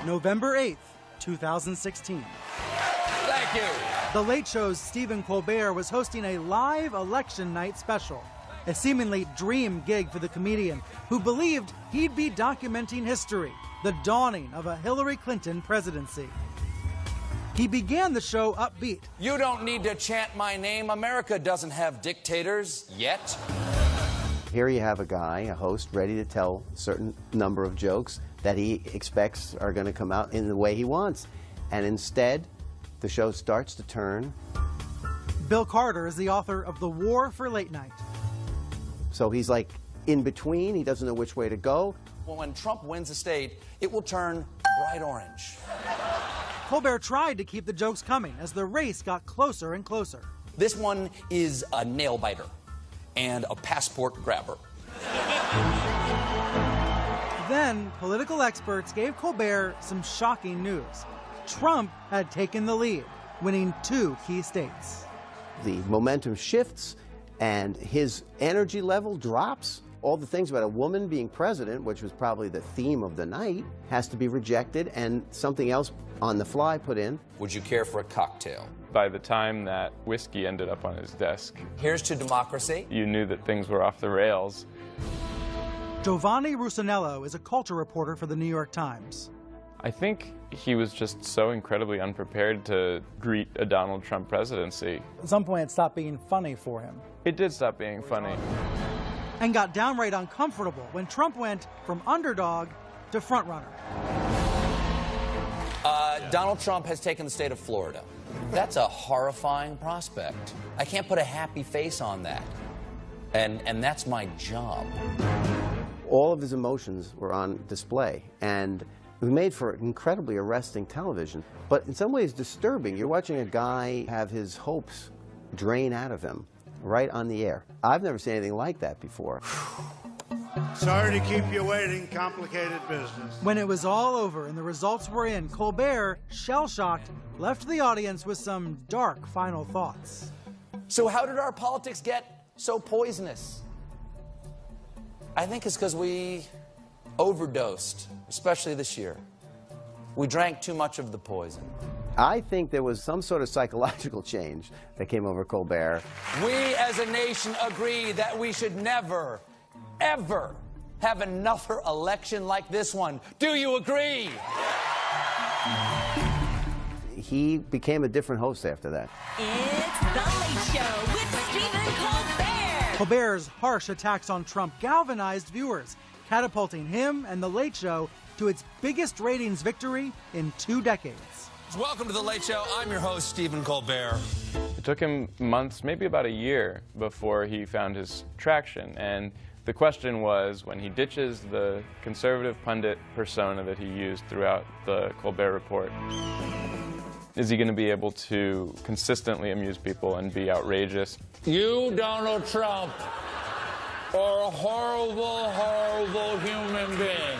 November 8th, 2016. Thank you. The Late Show's Stephen Colbert was hosting a live election night special, a seemingly dream gig for the comedian who believed he'd be documenting history, the dawning of a Hillary Clinton presidency. He began the show upbeat. You don't need to chant my name. America doesn't have dictators yet. Here you have a guy, a host, ready to tell a certain number of jokes that he expects are going to come out in the way he wants. And instead, the show starts to turn. Bill Carter is the author of The War for Late Night. So he's like in between. He doesn't know which way to go. Well, when Trump wins the state, it will turn bright orange. Colbert tried to keep the jokes coming as the race got closer and closer. This one is a nail biter and a passport grabber. Then, political experts gave Colbert some shocking news. Trump had taken the lead, winning 2 key states. The momentum shifts and his energy level drops. All the things about a woman being president, which was probably the theme of the night, has to be rejected and something else on the fly put in. Would you care for a cocktail? By the time that whiskey ended up on his desk, Here's to democracy. you knew that things were off the rails. Giovanni Russinello is a culture reporter for the New York Times. I think he was just so incredibly unprepared to greet a Donald Trump presidency. At some point, it stopped being funny for him. It did stop being funny. And got downright uncomfortable when Trump went from underdog to frontrunner. Donald Trump has taken the state of Florida. That's a horrifying prospect. I can't put a happy face on that. And that's my job. All of his emotions were on display, and it was made for incredibly arresting television, but in some ways disturbing. You're watching a guy have his hopes drain out of him right on the air. I've never seen anything like that before. Sorry to keep you waiting. Complicated business. When it was all over and the results were in, Colbert, shell-shocked, left the audience with some dark final thoughts. So how did our politics get so poisonous? I think it's because we overdosed, especially this year. We drank too much of the poison. I think there was some sort of psychological change that came over Colbert. We as a nation agree that we should never, ever have another election like this one. Do you agree? He became a different host after that. It's The Late Show with Stephen Colbert. Colbert's harsh attacks on Trump galvanized viewers, catapulting him and The Late Show to its biggest ratings victory in 2 decades. Welcome to The Late Show. I'm your host, Stephen Colbert. It took him months, maybe about a year, before he found his traction. And the question was, when he ditches the conservative pundit persona that he used throughout the Colbert Report, is he going to be able to consistently amuse people and be outrageous? You, Donald Trump, are a horrible, horrible human being.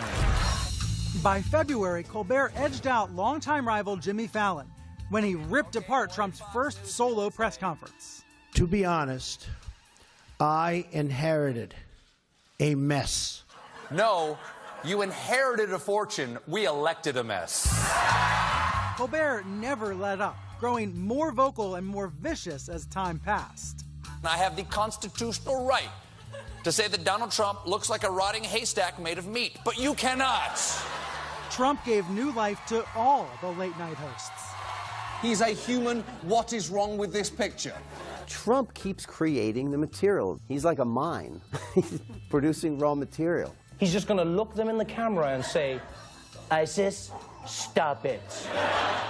By February, Colbert edged out longtime rival Jimmy Fallon when he ripped apart Trump's first solo press conference. To be honest, I inherited a mess. No, you inherited a fortune. We elected a mess. Colbert never let up, growing more vocal and more vicious as time passed. I have the constitutional right to say that Donald Trump looks like a rotting haystack made of meat, but you cannot. Trump gave new life to all the late-night hosts. He's a human. What is wrong with this picture? Trump keeps creating the material. He's like a mine. He's producing raw material. He's just going to look them in the camera and say, ISIS, stop it.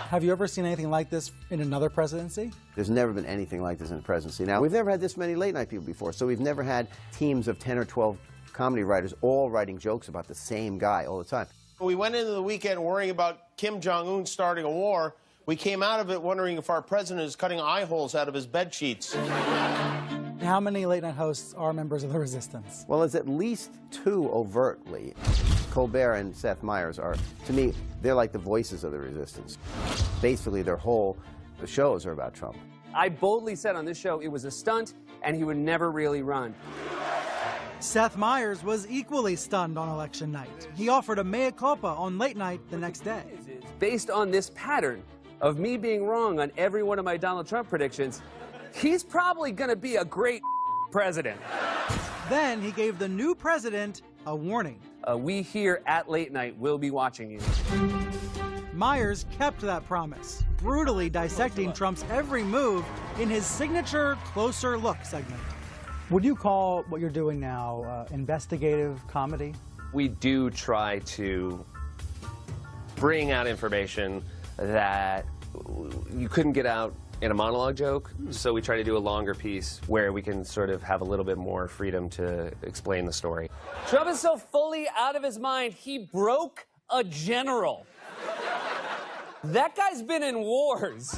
Have you ever seen anything like this in another presidency? There's never been anything like this in the presidency. Now, we've never had this many late-night people before, so we've never had teams of 10 or 12 comedy writers all writing jokes about the same guy all the time. We went into the weekend worrying about Kim Jong-un starting a war. We came out of it wondering if our president is cutting eye holes out of his bed sheets. How many late-night hosts are members of the resistance? Well, there's at least 2 overtly. Colbert and Seth Meyers are, to me, they're like the voices of the resistance. Basically, their whole shows are about Trump. I boldly said on this show it was a stunt and he would never really run. Seth Meyers was equally stunned on election night. He offered a mea culpa on late night the next day. Based on this pattern of me being wrong on every one of my Donald Trump predictions, he's probably going to be a great president. Then he gave the new president a warning. We here at Late Night will be watching you. Meyers kept that promise, brutally dissecting Trump's every move in his signature Closer Look segment. Would you call what you're doing now investigative comedy? We do try to bring out information that you couldn't get out in a monologue joke, so we try to do a longer piece where we can sort of have a little bit more freedom to explain the story. Trump is so fully out of his mind, he broke a general. That guy's been in wars.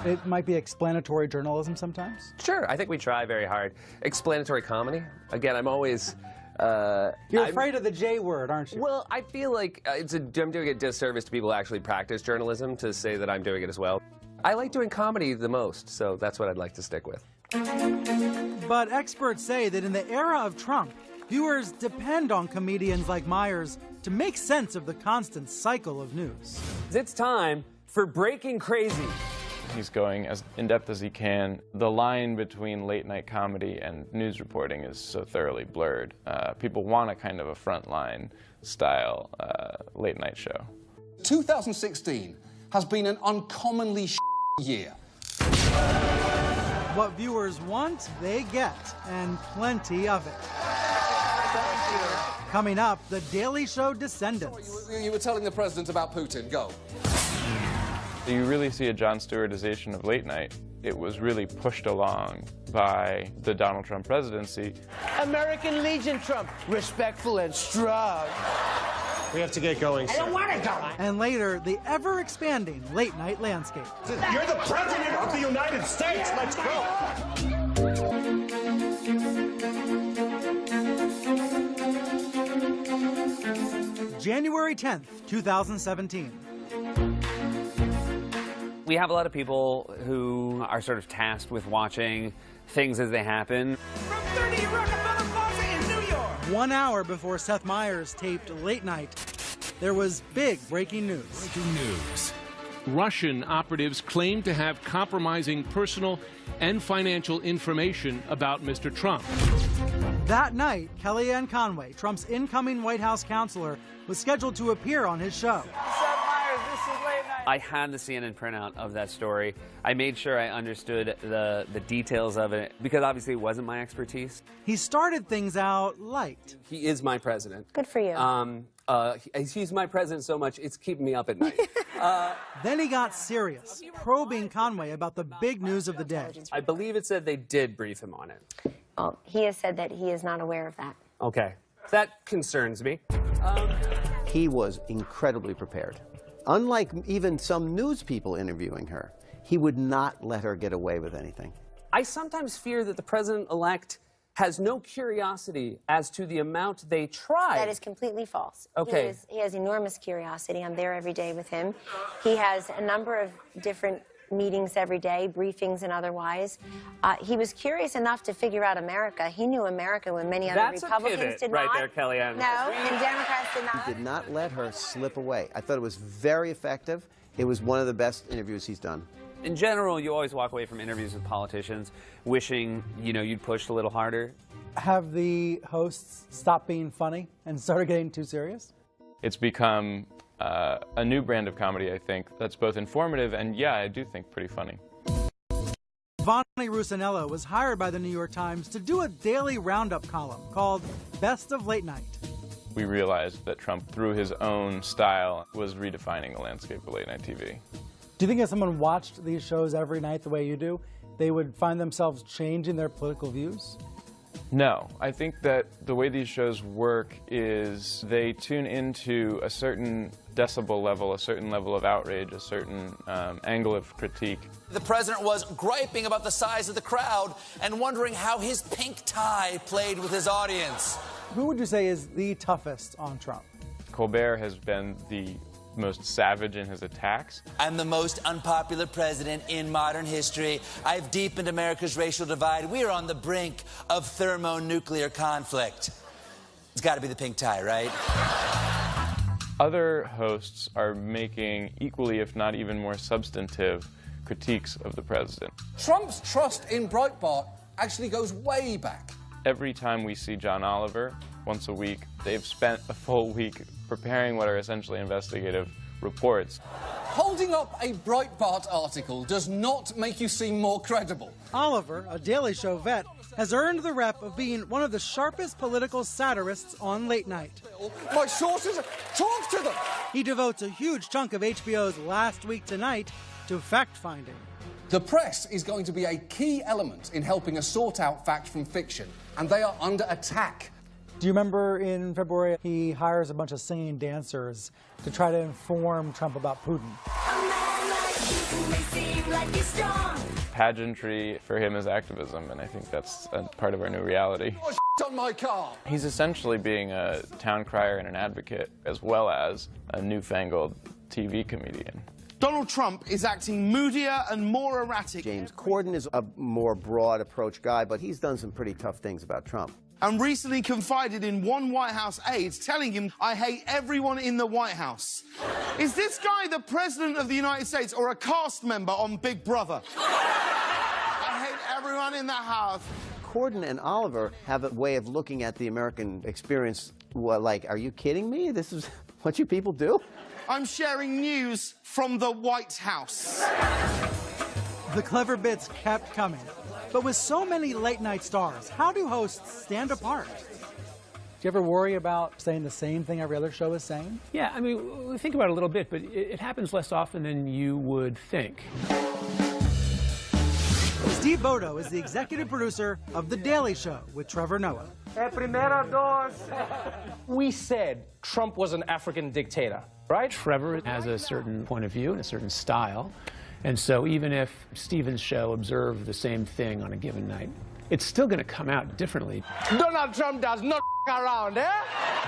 It might be explanatory journalism sometimes? Sure, I think we try very hard. Explanatory comedy. Again, I'm always... You're afraid of the J word, aren't you? Well, I feel like I'm doing a disservice to people who actually practice journalism to say that I'm doing it as well. I like doing comedy the most, so that's what I'd like to stick with. But experts say that in the era of Trump, viewers depend on comedians like Meyers to make sense of the constant cycle of news. It's time for Breaking Crazy. He's going as in-depth as he can. The line between late-night comedy and news reporting is so thoroughly blurred. People want a kind of a frontline style late-night show. 2016 has been an uncommonly year. What viewers want, they get, and plenty of it. Coming up, the Daily Show descendants. You were telling the president about Putin. Go. You really see a Jon Stewartization of late night. It was really pushed along by the Donald Trump presidency. American Legion Trump, respectful and strong. We have to get going, sir. I don't want to go. And later, the ever-expanding late-night landscape. You're the president of the United States. Let's go. January 10th, 2017. We have a lot of people who are sort of tasked with watching things as they happen. From 30 Rockefeller Plaza in New York. 1 hour before Seth Meyers taped Late Night, there was big breaking news. Breaking news. Russian operatives claim to have compromising personal and financial information about Mr. Trump. That night, Kellyanne Conway, Trump's incoming White House counselor, was scheduled to appear on his show. I had the CNN printout of that story. I made sure I understood the details of it, because obviously it wasn't my expertise. He started things out light. He is my president. Good for you. He's my president so much, it's keeping me up at night. Then he got serious, probing Conway about the big news of the day. I believe it said they did brief him on it. Oh, he has said that he is not aware of that. Okay. That concerns me. He was incredibly prepared. Unlike even some news people interviewing her, he would not let her get away with anything. I sometimes fear that the president-elect has no curiosity as to the amount they tried. That is completely false. Okay. He has enormous curiosity. I'm there every day with him. He has a number of different meetings every day, briefings and otherwise. He was curious enough to figure out America. He knew America when many other Republicans did not. Right there, Kellyanne. No, and Democrats did not. He did not let her slip away. I thought it was very effective. It was one of the best interviews he's done. In general, you always walk away from interviews with politicians wishing, you'd pushed a little harder. Have the hosts stopped being funny and started getting too serious? It's become a new brand of comedy, I think, that's both informative and, yeah, I do think pretty funny. Vonnie Rusinello was hired by the New York Times to do a daily roundup column called Best of Late Night. We realized that Trump, through his own style, was redefining the landscape of late-night TV. Do you think if someone watched these shows every night the way you do, they would find themselves changing their political views? No. I think that the way these shows work is they tune into a certain decibel level, a certain level of outrage, a certain angle of critique. The president was griping about the size of the crowd and wondering how his pink tie played with his audience. Who would you say is the toughest on Trump? Colbert has been the most savage in his attacks. I'm the most unpopular president in modern history. I've deepened America's racial divide. We are on the brink of thermonuclear conflict. It's got to be the pink tie, right? Other hosts are making equally, if not even more substantive, critiques of the president. Trump's trust in Breitbart actually goes way back. Every time we see John Oliver, once a week, they've spent a full week preparing what are essentially investigative reports. Holding up a Breitbart article does not make you seem more credible. Oliver, a Daily Show vet, has earned the rep of being one of the sharpest political satirists on late night. My sources, talk to them! He devotes a huge chunk of HBO's Last Week Tonight to fact-finding. The press is going to be a key element in helping us sort out fact from fiction, and they are under attack. Do you remember in February he hires a bunch of singing dancers to try to inform Trump about Putin? Pageantry for him is activism, and I think that's a part of our new reality. Oh, on my car! He's essentially being a town crier and an advocate, as well as a newfangled TV comedian. Donald Trump is acting moodier and more erratic. James Corden is a more broad approach guy, but he's done some pretty tough things about Trump. And recently confided in one White House aide, telling him, "I hate everyone in the White House." Is this guy the President of the United States or a cast member on Big Brother? I hate everyone in the house. Corden and Oliver have a way of looking at the American experience like, are you kidding me? This is what you people do? I'm sharing news from the White House. The clever bits kept coming. But with so many late-night stars, how do hosts stand apart? Do you ever worry about saying the same thing every other show is saying? Yeah, I mean, we think about it a little bit, but it happens less often than you would think. Steve Bodo is the executive producer of The Daily Show with Trevor Noah. We said Trump was an African dictator, right? Trevor has a certain point of view and a certain style. And so even if Steven's show observed the same thing on a given night, it's still going to come out differently. Donald Trump does not around, eh?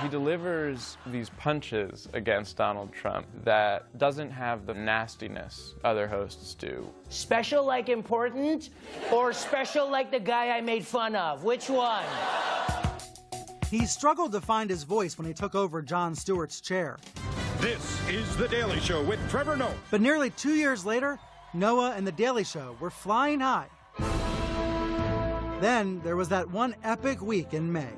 He delivers these punches against Donald Trump that doesn't have the nastiness other hosts do. Special like important, or special like the guy I made fun of? Which one? He struggled to find his voice when he took over Jon Stewart's chair. This is The Daily Show with Trevor Noah. But nearly 2 years later, Noah and The Daily Show were flying high. Then there was that one epic week in May.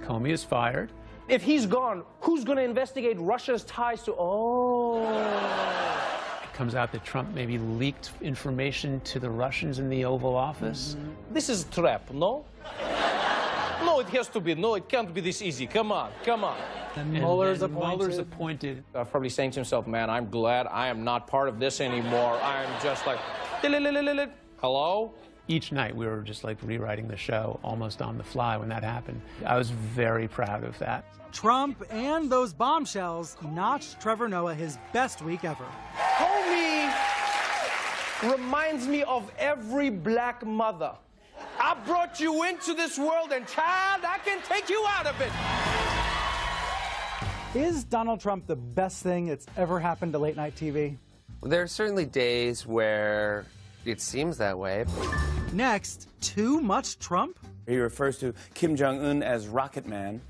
Comey is fired. If he's gone, who's going to investigate Russia's ties to... It comes out that Trump maybe leaked information to the Russians in the Oval Office. This is a trap, no? No, it has to be. No, it can't be this easy. Come on, come on. And Mueller's appointed. Probably saying to himself, man, I'm glad I am not part of this anymore. I'm just like, hello? Each night we were just like rewriting the show almost on the fly when that happened. I was very proud of that. Trump and those bombshells notched Trevor Noah his best week ever. Comey reminds me of every black mother. I brought you into this world, and child, I can take you out of it. Is Donald Trump the best thing that's ever happened to late-night TV? There are certainly days where it seems that way. Next, too much Trump? He refers to Kim Jong-un as Rocket Man,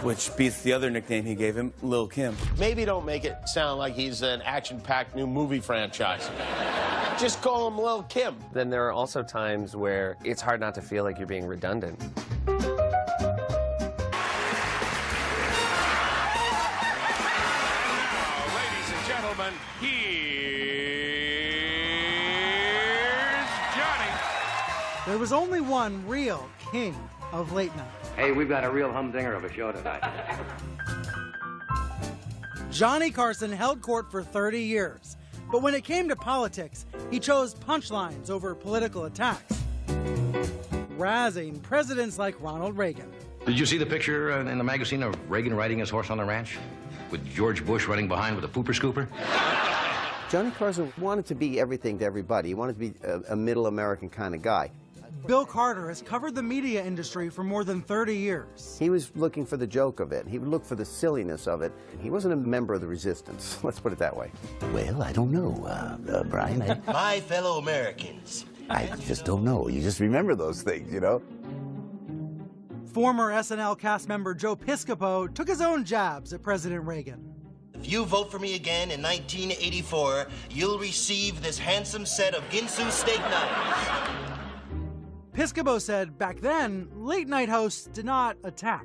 which beats the other nickname he gave him, Lil' Kim. Maybe don't make it sound like he's an action-packed new movie franchise. Just call him Lil' Kim. Then there are also times where it's hard not to feel like you're being redundant. Ladies and gentlemen, here's Johnny. There was only one real king of late night. Hey, we've got a real humdinger of a show tonight. Johnny Carson held court for 30 years. But when it came to politics, he chose punchlines over political attacks, razzing presidents like Ronald Reagan. Did you see the picture in the magazine of Reagan riding his horse on the ranch? With George Bush running behind with a pooper scooper? Johnny Carson wanted to be everything to everybody. He wanted to be a middle American kind of guy. Bill Carter has covered the media industry for more than 30 years. He was looking for the joke of it. He would look for the silliness of it. He wasn't a member of the resistance. Let's put it that way. Well, I don't know, Brian. My fellow Americans. I just don't know. You just remember those things, you know? Former SNL cast member Joe Piscopo took his own jabs at President Reagan. If you vote for me again in 1984, you'll receive this handsome set of Ginsu steak knives. Piscopo said back then, late-night hosts did not attack.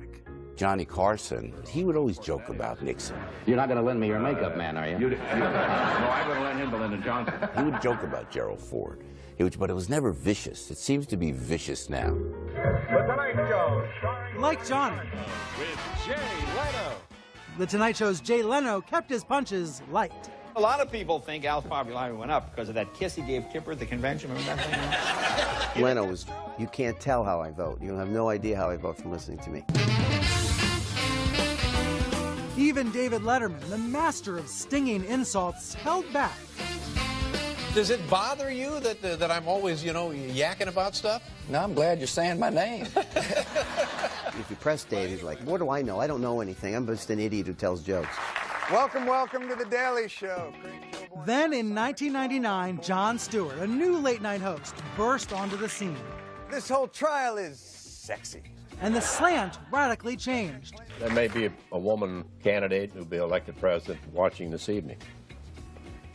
Johnny Carson, he would always joke about Nixon. You're not going to lend me your makeup man, are you? No, I'm going to lend him to Lyndon Johnson. He would joke about Gerald Ford, but it was never vicious. It seems to be vicious now. The Tonight Show. Like Johnny. With Jay Leno. The Tonight Show's Jay Leno kept his punches light. A lot of people think Al's popularity went up because of that kiss he gave Kipper at the convention. Remember that thing? Leno was, you can't tell how I vote. You have no idea how I vote from listening to me. Even David Letterman, the master of stinging insults, held back. Does it bother you that I'm always, yakking about stuff? No, I'm glad you're saying my name. If you press Dave, he's like, what do I know? I don't know anything. I'm just an idiot who tells jokes. Welcome to The Daily Show. Then in 1999, Jon Stewart, a new late-night host, burst onto the scene. This whole trial is sexy. And the slant radically changed. There may be a woman candidate who'll be elected president watching this evening.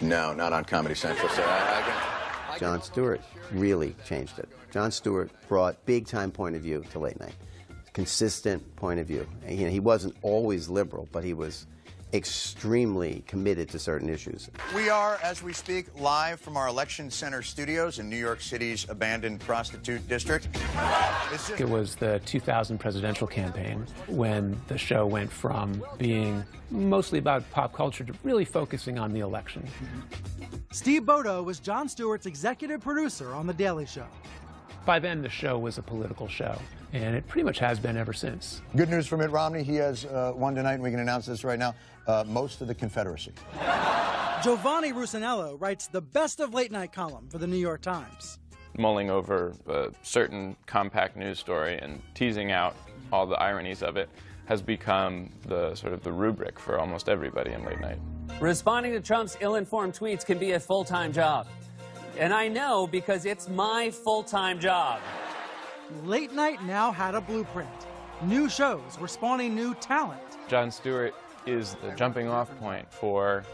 No, not on Comedy Central, sir. Jon Stewart really changed it. Jon Stewart brought big-time point of view to late night. Consistent point of view. And, he wasn't always liberal, but he was extremely committed to certain issues. We are, as we speak, live from our election center studios in New York City's abandoned prostitute district. It was the 2000 presidential campaign when the show went from being mostly about pop culture to really focusing on the election. Steve Bodo was Jon Stewart's executive producer on The Daily Show. By then, the show was a political show, and it pretty much has been ever since. Good news for Mitt Romney. He has won tonight, and we can announce this right now. Most of the Confederacy. Giovanni Rusinello writes the best of late night column for the New York Times. Mulling over a certain compact news story and teasing out all the ironies of it has become the sort of the rubric for almost everybody in late night. Responding to Trump's ill-informed tweets can be a full-time job. And I know because it's my full-time job. Late night now had a blueprint. New shows were spawning new talent. Jon Stewart is the jumping-off point for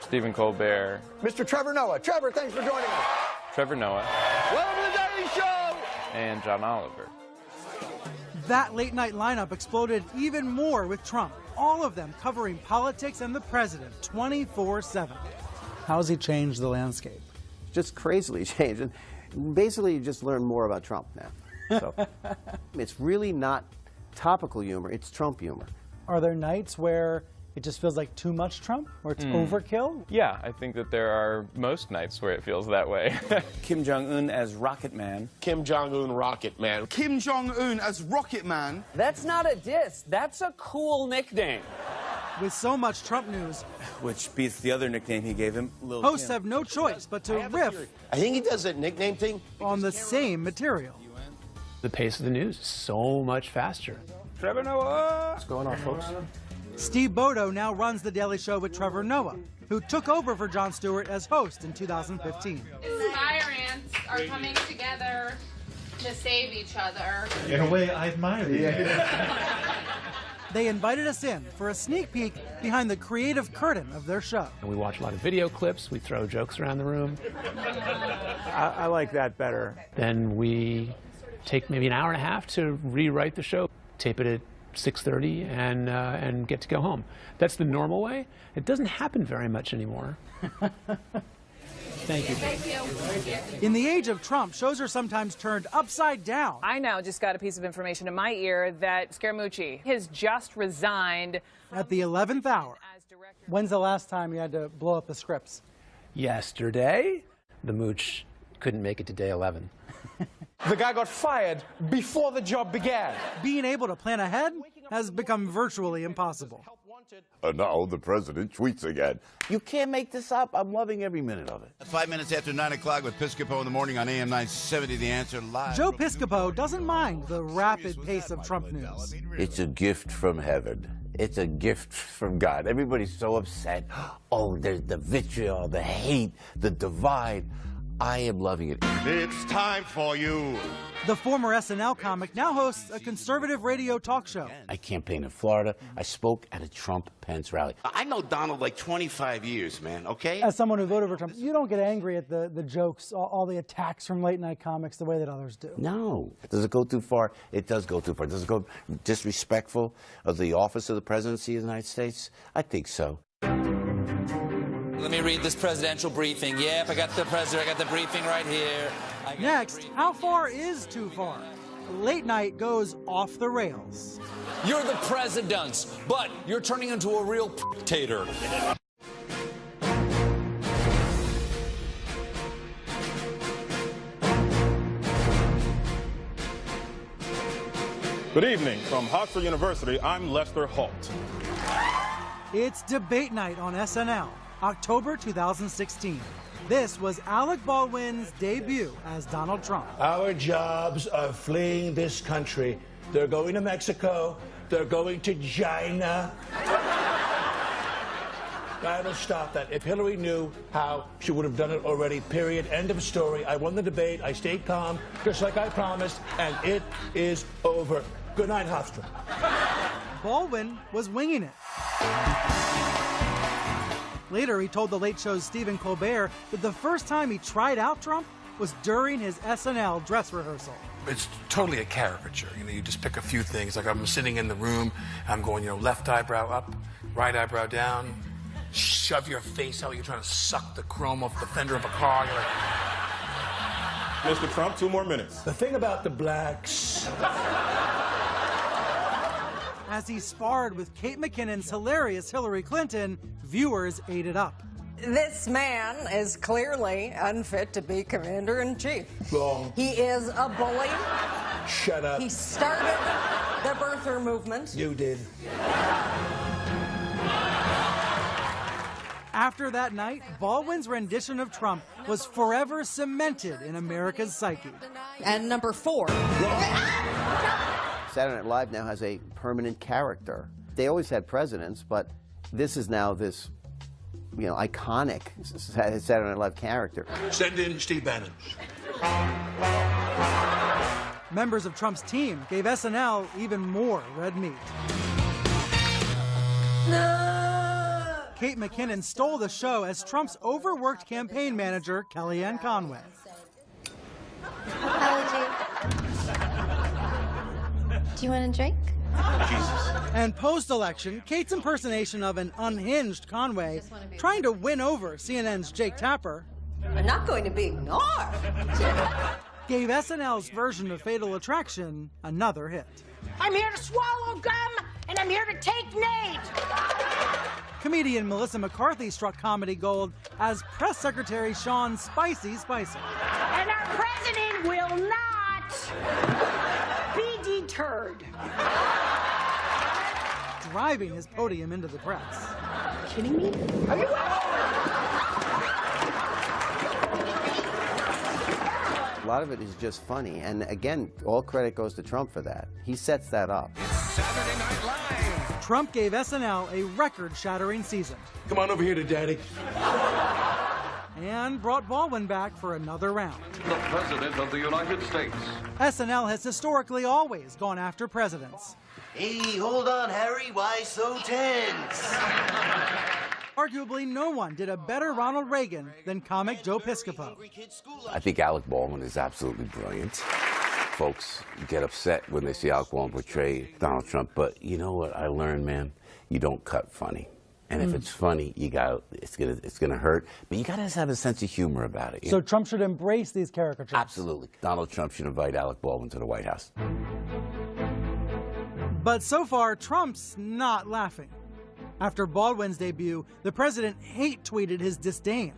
Stephen Colbert. Mr. Trevor Noah. Trevor, thanks for joining us. Trevor Noah. Welcome to The Daily Show! And John Oliver. That late night lineup exploded even more with Trump. All of them covering politics and the president 24/7. How has he changed the landscape? Just crazily changed. And basically, you just learn more about Trump now. So it's really not topical humor, it's Trump humor. Are there nights where it just feels like too much Trump, or it's overkill? Yeah, I think that there are most nights where it feels that way. Kim Jong-un as Rocket Man. Kim Jong-un Rocket Man. Kim Jong-un as Rocket Man. That's not a diss. That's a cool nickname. With so much Trump news, Which beats the other nickname he gave him, Lil hosts Kim. have no choice but to riff I think he does that nickname thing. on the same material. The pace of the news is so much faster. Trevor Noah. What's going on, folks? Steve Bodo now runs The Daily Show with Trevor Noah, who took over for Jon Stewart as host in 2015. Tyrants are coming together to save each other. In a way, I admire you. They invited us in for a sneak peek behind the creative curtain of their show. And we watch a lot of video clips, we throw jokes around the room. I like that better. Then we take maybe an hour and a half to rewrite the show, tape it at 6:30 and get to go home. That's the normal way. It doesn't happen very much anymore. Thank you. In the age of Trump, shows are sometimes turned upside down. I now just got a piece of information in my ear that Scaramucci has just resigned. At the 11th hour. When's the last time you had to blow up the scripts? Yesterday, the mooch couldn't make it to day 11. The guy got fired before the job began. Being able to plan ahead has become virtually impossible. No, the president tweets again. You can't make this up. I'm loving every minute of it. 5 minutes after 9 o'clock with Piscopo in the morning on AM 970, The Answer live. Joe Piscopo doesn't mind the rapid pace of Trump news. It's a gift from heaven. It's a gift from God. Everybody's so upset. Oh, there's the vitriol, the hate, the divide. I am loving it. It's time for you. The former SNL comic now hosts a conservative radio talk show. I campaigned in Florida. I spoke at a Trump-Pence rally. I know Donald like 25 years, man, okay? As someone who voted for Trump, you don't get angry at the jokes, all the attacks from late-night comics the way that others do. No. Does it go too far? It does go too far. Does it go disrespectful of the office of the presidency of the United States? I think so. Let me read this presidential briefing. Yep, I got the president, I got the briefing right here. Next, how far is too far? Late night goes off the rails. You're the presidents, but you're turning into a real dictator. Good evening. From Hartford University, I'm Lester Holt. It's debate night on SNL, October 2016. This was Alec Baldwin's debut as Donald Trump. Our jobs are fleeing this country. They're going to Mexico. They're going to China. That'll stop that. If Hillary knew how, she would have done it already, period. End of story. I won the debate. I stayed calm, just like I promised, and it is over. Good night, Hofstra. Baldwin was winging it. Later, he told The Late Show's Stephen Colbert that the first time he tried out Trump was during his SNL dress rehearsal. It's totally a caricature. You just pick a few things. Like I'm sitting in the room, I'm going, left eyebrow up, right eyebrow down, shove your face out. You're trying to suck the chrome off the fender of a car. You're like, Mr. Trump, 2 more minutes. The thing about the blacks. As he sparred with Kate McKinnon's hilarious Hillary Clinton, viewers ate it up. This man is clearly unfit to be commander-in-chief. Wrong. He is a bully. Shut up. He started the birther movement. You did. After that night, Baldwin's rendition of Trump was forever cemented in America's psyche. And number 4. Saturday Night Live now has a permanent character. They always had presidents, but this is now this, iconic Saturday Night Live character. Send in Steve Bannon. Members of Trump's team gave SNL even more red meat. No! Kate McKinnon stole the show as Trump's overworked campaign manager, Kellyanne Conway. Do you want a drink? Jesus. And post-election, Kate's impersonation of an unhinged Conway, trying to win over CNN's Jake Tapper, I'm not going to be ignored. gave SNL's version of Fatal Attraction another hit. I'm here to swallow gum, and I'm here to take names. Comedian Melissa McCarthy struck comedy gold as Press Secretary Sean Spicy Spicer. And our president will not be deterred. Driving his podium into the press. Kidding me? Are you? A lot of it is just funny, and again, all credit goes to Trump for that. He sets that up. Saturday Night Live. Trump gave SNL a record-shattering season. Come on over here to Daddy. And brought Baldwin back for another round. The President of the United States. SNL has historically always gone after presidents. Hey, hold on, Harry. Why so tense? Arguably, no one did a better Ronald Reagan than comic Joe Piscopo. I think Alec Baldwin is absolutely brilliant. Folks get upset when they see Alec Baldwin portray Donald Trump, but you know what I learned, man? You don't cut funny. And if it's funny, it's gonna hurt, but you gotta have a sense of humor about it. So Trump should embrace these caricatures. Absolutely. Donald Trump should invite Alec Baldwin to the White House. But so far, Trump's not laughing. After Baldwin's debut, the president hate-tweeted his disdain.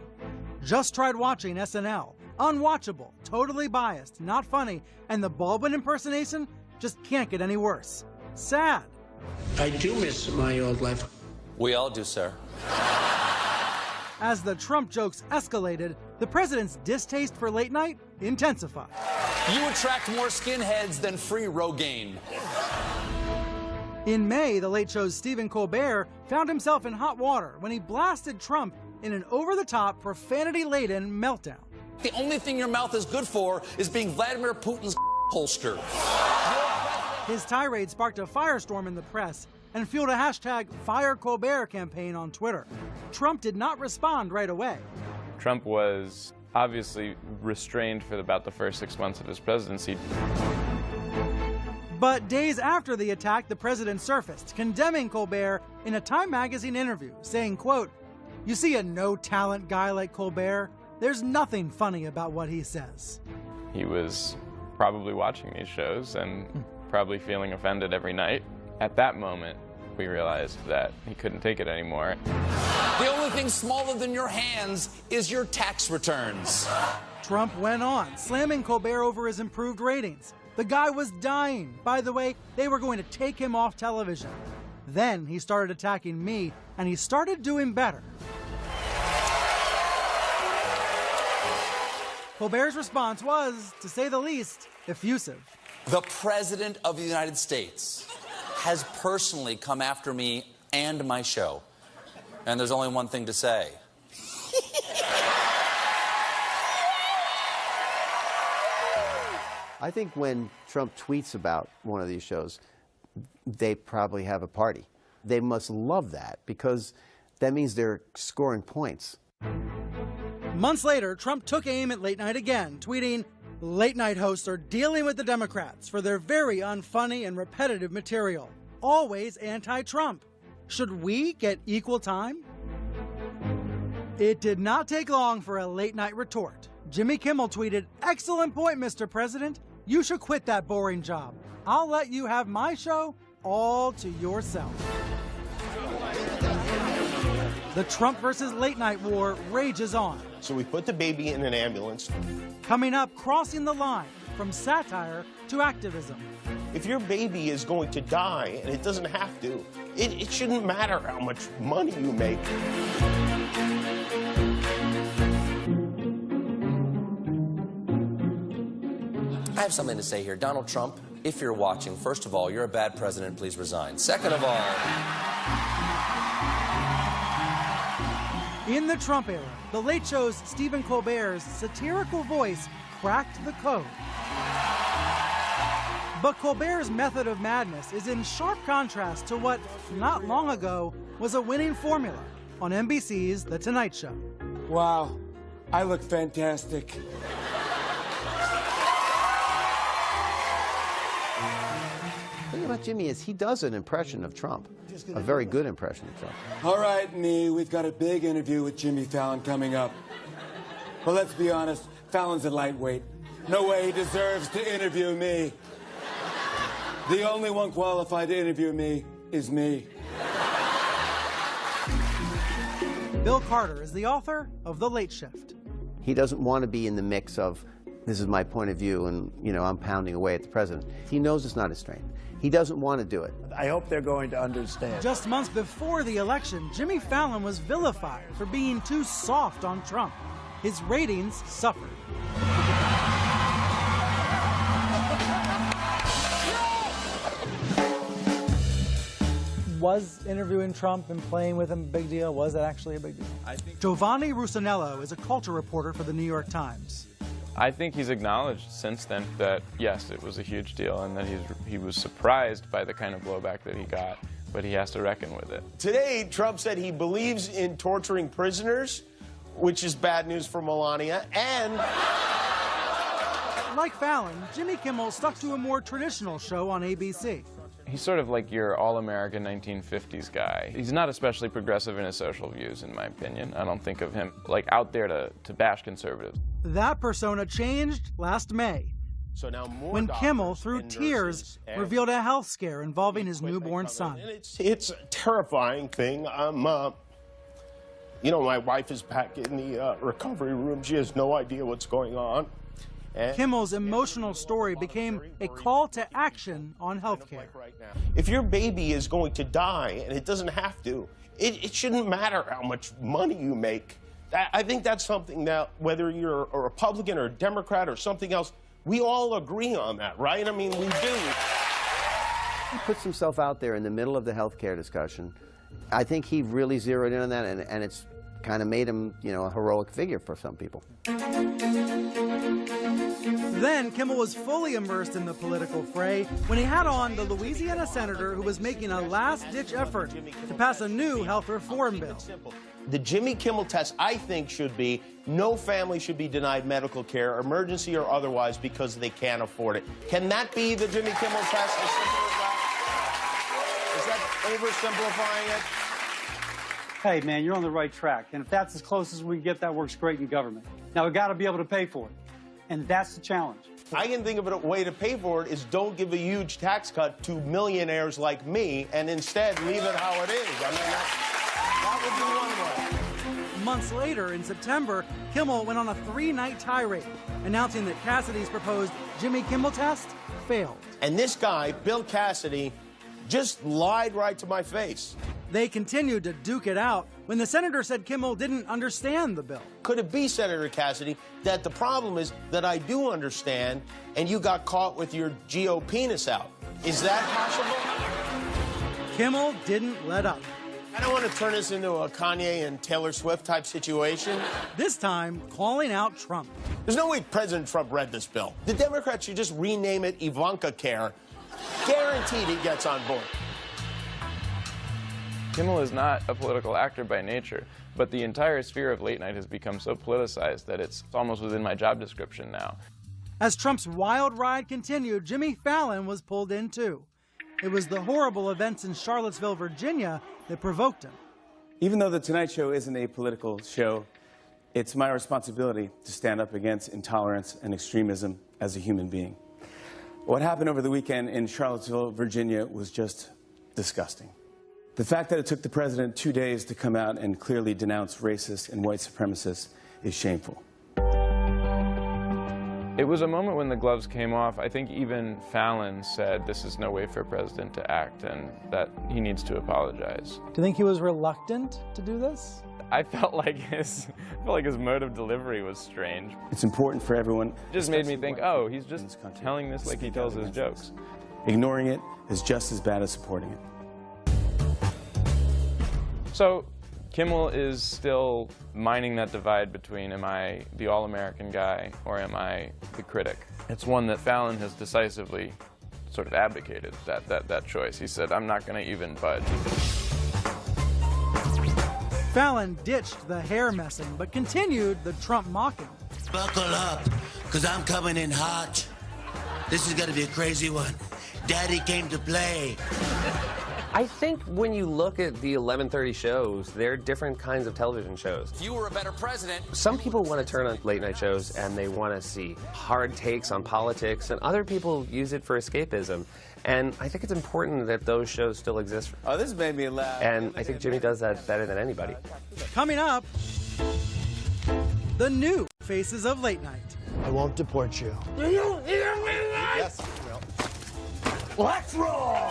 Just tried watching SNL. Unwatchable, totally biased, not funny, and the Baldwin impersonation just can't get any worse. Sad. I do miss my old life. We all do, sir. As the Trump jokes escalated, the president's distaste for late night intensified. You attract more skinheads than free Rogaine. In May, The Late Show's Stephen Colbert found himself in hot water when he blasted Trump in an over-the-top, profanity-laden meltdown. The only thing your mouth is good for is being Vladimir Putin's holster. His tirade sparked a firestorm in the press and fueled a hashtag #FireColbert campaign on Twitter. Trump did not respond right away. Trump was obviously restrained for about the first 6 months of his presidency. But days after the attack, the president surfaced, condemning Colbert in a Time magazine interview, saying, quote, "You see a no-talent guy like Colbert? There's nothing funny about what he says." He was probably watching these shows and probably feeling offended every night. At that moment, we realized that he couldn't take it anymore. The only thing smaller than your hands is your tax returns. Trump went on, slamming Colbert over his improved ratings. The guy was dying. By the way, they were going to take him off television. Then he started attacking me, and he started doing better. Colbert's response was, to say the least, effusive. The President of the United States has personally come after me and my show. And there's only one thing to say. I think when Trump tweets about one of these shows, they probably have a party. They must love that because that means they're scoring points. Months later, Trump took aim at late night again, tweeting, "Late night hosts are dealing with the Democrats for their very unfunny and repetitive material. Always anti-Trump. Should we get equal time?" It did not take long for a late night retort. Jimmy Kimmel tweeted, "Excellent point, Mr. President. You should quit that boring job. I'll let you have my show all to yourself." The Trump versus late night war rages on. So we put the baby in an ambulance. Coming up, crossing the line from satire to activism. If your baby is going to die, and it doesn't have to, it shouldn't matter how much money you make. I have something to say here. Donald Trump, if you're watching, first of all, you're a bad president. Please resign. Second of all, in the Trump era, The Late Show's Stephen Colbert's satirical voice cracked the code. But Colbert's method of madness is in sharp contrast to what, not long ago, was a winning formula on NBC's The Tonight Show. Wow, I look fantastic. The thing about Jimmy is he does an impression of Trump, a very good impression of Trump. All right, Nee, we've got a big interview with Jimmy Fallon coming up. But let's be honest, Fallon's a lightweight. No way he deserves to interview me. The only one qualified to interview me is me. Bill Carter is the author of The Late Shift. He doesn't want to be in the mix of, this is my point of view, and, I'm pounding away at the president. He knows it's not his strength. He doesn't want to do it. I hope they're going to understand. Just months before the election, Jimmy Fallon was vilified for being too soft on Trump. His ratings suffered. Was interviewing Trump and playing with him a big deal? Was that actually a big deal? Giovanni Russinello is a culture reporter for the New York Times. I think he's acknowledged since then that, yes, it was a huge deal and that he was surprised by the kind of blowback that he got, but he has to reckon with it. Today, Trump said he believes in torturing prisoners, which is bad news for Melania, and... Like Fallon, Jimmy Kimmel stuck to a more traditional show on ABC. He's sort of like your all-American 1950s guy. He's not especially progressive in his social views, in my opinion. I don't think of him like out there to bash conservatives. That persona changed last May. So now more when Kimmel, through tears, revealed a health scare involving his newborn son. It's a terrifying thing. My wife is back in the recovery room. She has no idea what's going on. Kimmel's emotional story became a call to action on healthcare. If your baby is going to die, and it doesn't have to, it shouldn't matter how much money you make. I think that's something that, whether you're a Republican or a Democrat or something else, we all agree on that, right? I mean, we do. He puts himself out there in the middle of the healthcare discussion. I think he really zeroed in on that, and it's kind of made him, you know, a heroic figure for some people. Then Kimmel was fully immersed in the political fray when he had on the Louisiana senator who was making a last-ditch effort to pass a new health reform bill. The Jimmy Kimmel test, I think, should be no family should be denied medical care, emergency or otherwise, because they can't afford it. Can that be the Jimmy Kimmel test? As simple as that? Is that oversimplifying it? Hey, man, you're on the right track. And if that's as close as we can get, that works great in government. Now, we've got to be able to pay for it. And that's the challenge. I can think of a way to pay for it is don't give a huge tax cut to millionaires like me and instead leave it how it is. I mean, that would be one way. Months later, in September, Kimmel went on a 3-night tirade, announcing that Cassidy's proposed Jimmy Kimmel test failed. And this guy, Bill Cassidy, just lied right to my face. They continued to duke it out when the senator said Kimmel didn't understand the bill. Could it be, Senator Cassidy, that the problem is that I do understand and you got caught with your GOP penis out? Is that possible? Kimmel didn't let up. I don't want to turn this into a Kanye and Taylor Swift type situation. This time, calling out Trump. There's no way President Trump read this bill. The Democrats should just rename it Ivanka Care. Guaranteed he gets on board. Kimmel is not a political actor by nature, but the entire sphere of late night has become so politicized that it's almost within my job description now. As Trump's wild ride continued, Jimmy Fallon was pulled in too. It was the horrible events in Charlottesville, Virginia that provoked him. Even though The Tonight Show isn't a political show, it's my responsibility to stand up against intolerance and extremism as a human being. What happened over the weekend in Charlottesville, Virginia was just disgusting. The fact that it took the president 2 days to come out and clearly denounce racists and white supremacists is shameful. It was a moment when the gloves came off. I think even Fallon said this is no way for a president to act and that he needs to apologize. Do you think he was reluctant to do this? I felt like his mode of delivery was strange. It's important for everyone. It just made me think, oh, he's just telling this like he tells his jokes. Ignoring it is just as bad as supporting it. So Kimmel is still mining that divide between am I the all-American guy or am I the critic? It's one that Fallon has decisively sort of abdicated, that choice. He said, I'm not going to even budge. Fallon ditched the hair messing, but continued the Trump mocking. Buckle up, because I'm coming in hot. This is going to be a crazy one. Daddy came to play. I think when you look at the 11:30 shows, they're different kinds of television shows. If you were a better president. Some people want to turn on late night shows and they want to see hard takes on politics, and other people use it for escapism. And I think it's important that those shows still exist. Oh, this made me laugh. And I think Jimmy does that better than anybody. Coming up, the new faces of late night. I won't deport you. Yes, I will. Let's roll!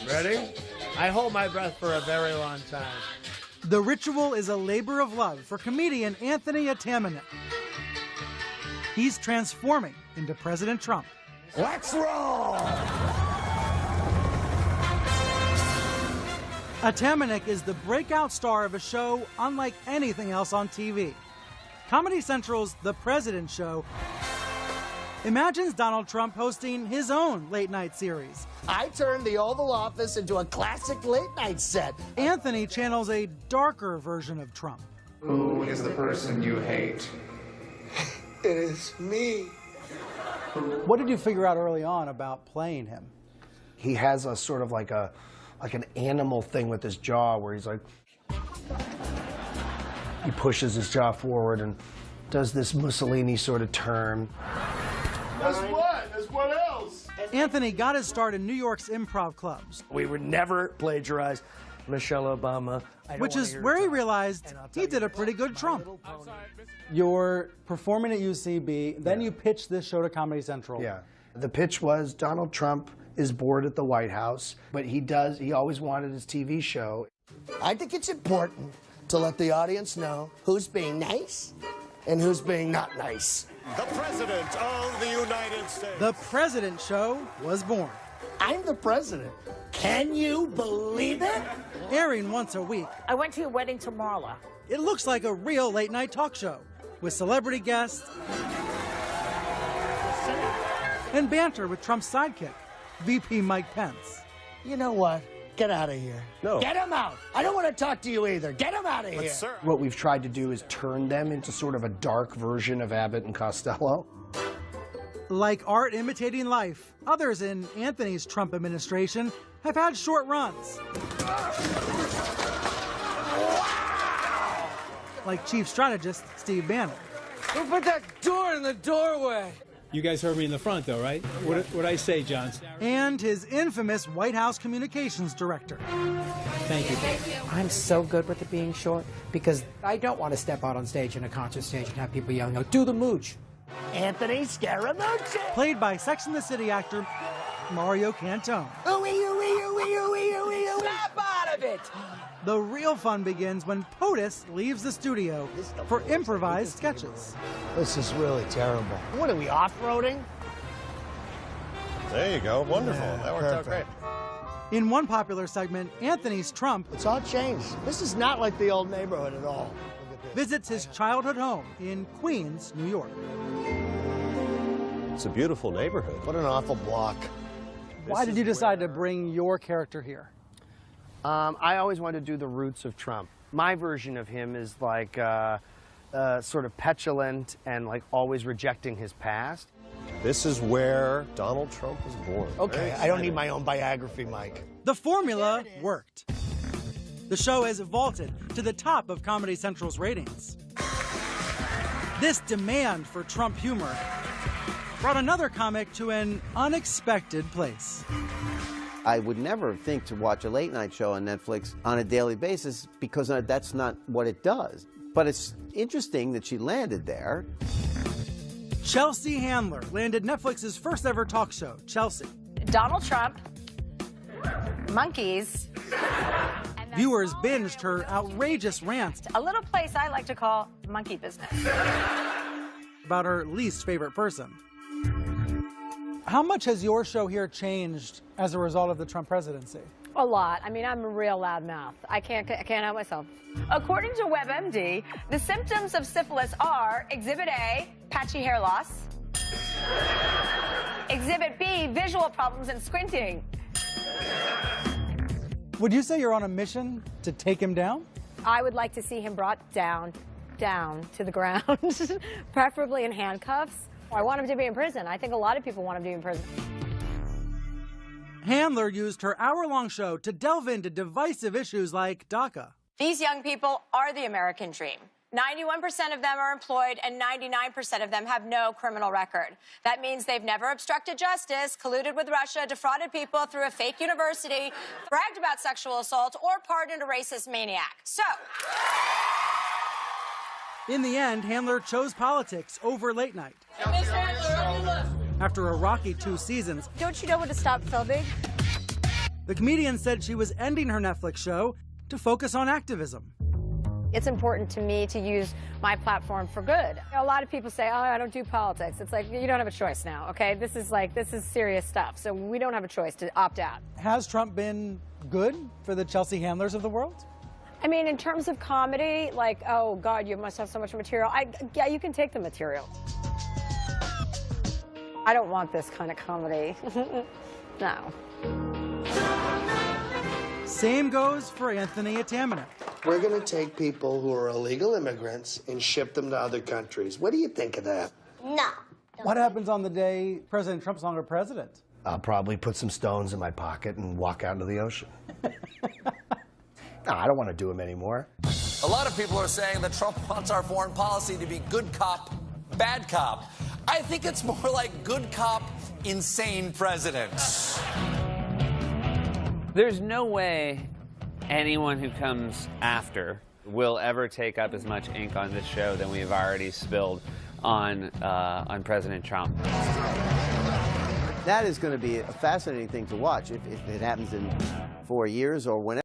Ready? I hold my breath for a very long time. The ritual is a labor of love for comedian Anthony Atamanuik. He's transforming into President Trump. Let's roll! Atamanuik is the breakout star of a show unlike anything else on TV. Comedy Central's The President Show imagines Donald Trump hosting his own late-night series. I turned the Oval Office into a classic late-night set. Anthony channels a darker version of Trump. Who is the person you hate? It is me. What did you figure out early on about playing him? He has a sort of like an animal thing with his jaw where he's like, he pushes his jaw forward and does this Mussolini sort of turn. Guess what? Anthony got his start in New York's improv clubs. We would never plagiarize Michelle Obama. Which is where he realized he did a pretty good Trump. You're performing at UCB, then you pitched this show to Comedy Central. Yeah. The pitch was Donald Trump is bored at the White House, but he always wanted his TV show. I think it's important to let the audience know who's being nice and who's being not nice. The President of the United States. The President Show was born. I'm the president. Can you believe it? Airing once a week. I went to your wedding to Marla. It looks like a real late-night talk show with celebrity guests and banter with Trump's sidekick, VP Mike Pence. You know what? Get out of here. No. Get him out. I don't want to talk to you either. Get him out of here. Sir. What we've tried to do is turn them into sort of a dark version of Abbott and Costello. Like art imitating life, others in Anthony's Trump administration have had short runs. Like Chief Strategist Steve Bannon. Who put that door in the doorway? You guys heard me in the front, though, right? What'd I say, John? And his infamous White House communications director. Thank you. I'm so good with it being short because I don't want to step out on stage in a concert stage and have people yelling out, do the mooch. Anthony Scaramucci. Played by Sex and the City actor Mario Cantone. Snap out of it. The real fun begins when POTUS leaves the studio for improvised sketches. This is really terrible. What are we, off-roading? There you go. Wonderful. That worked out great. In one popular segment, Anthony's Trump It's all changed. This is not like the old neighborhood at all. visits his childhood home in Queens, New York. It's a beautiful neighborhood. What an awful block. Why did you decide to bring your character here? I always wanted to do the roots of Trump. My version of him is like sort of petulant and like always rejecting his past. This is where Donald Trump was born. Okay, I don't need my own biography, Mike. The formula worked. The show has vaulted to the top of Comedy Central's ratings. This demand for Trump humor brought another comic to an unexpected place. I would never think to watch a late night show on Netflix on a daily basis because that's not what it does. But it's interesting that she landed there. Chelsea Handler landed Netflix's first ever talk show, Chelsea. Donald Trump, monkeys. Viewers binged her outrageous rants A little place I like to call monkey business. about her least favorite person. How much has your show here changed as a result of the Trump presidency? A lot. I mean, I'm a real loud mouth. I can't help myself. According to WebMD, the symptoms of syphilis are Exhibit A, patchy hair loss. Exhibit B, visual problems and squinting. Would you say you're on a mission to take him down? I would like to see him brought down to the ground, preferably in handcuffs. I want him to be in prison. I think a lot of people want him to be in prison. Handler used her hour-long show to delve into divisive issues like DACA. These young people are the American dream. 91% of them are employed and 99% of them have no criminal record. That means they've never obstructed justice, colluded with Russia, defrauded people through a fake university, bragged about sexual assault, or pardoned a racist maniac. So, in the end, Handler chose politics over late night. After a rocky 2 seasons, don't you know when to stop filming? the comedian said she was ending her Netflix show to focus on activism. It's important to me to use my platform for good. A lot of people say, oh, I don't do politics. It's like, you don't have a choice now, okay? This is serious stuff, so we don't have a choice to opt out. Has Trump been good for the Chelsea Handlers of the world? I mean, in terms of comedy, like, oh, God, you must have so much material. Yeah, you can take the material. I don't want this kind of comedy. No. Same goes for Anthony Atamanuik. We're going to take people who are illegal immigrants and ship them to other countries. What do you think of that? No. What happens on the day President Trump's no longer president? I'll probably put some stones in my pocket and walk out into the ocean. No, I don't want to do them anymore. A lot of people are saying that Trump wants our foreign policy to be good cop, bad cop. I think it's more like good cop, insane president. There's no way anyone who comes after will ever take up as much ink on this show than we've already spilled on President Trump. That is going to be a fascinating thing to watch if it happens in 4 years or whenever.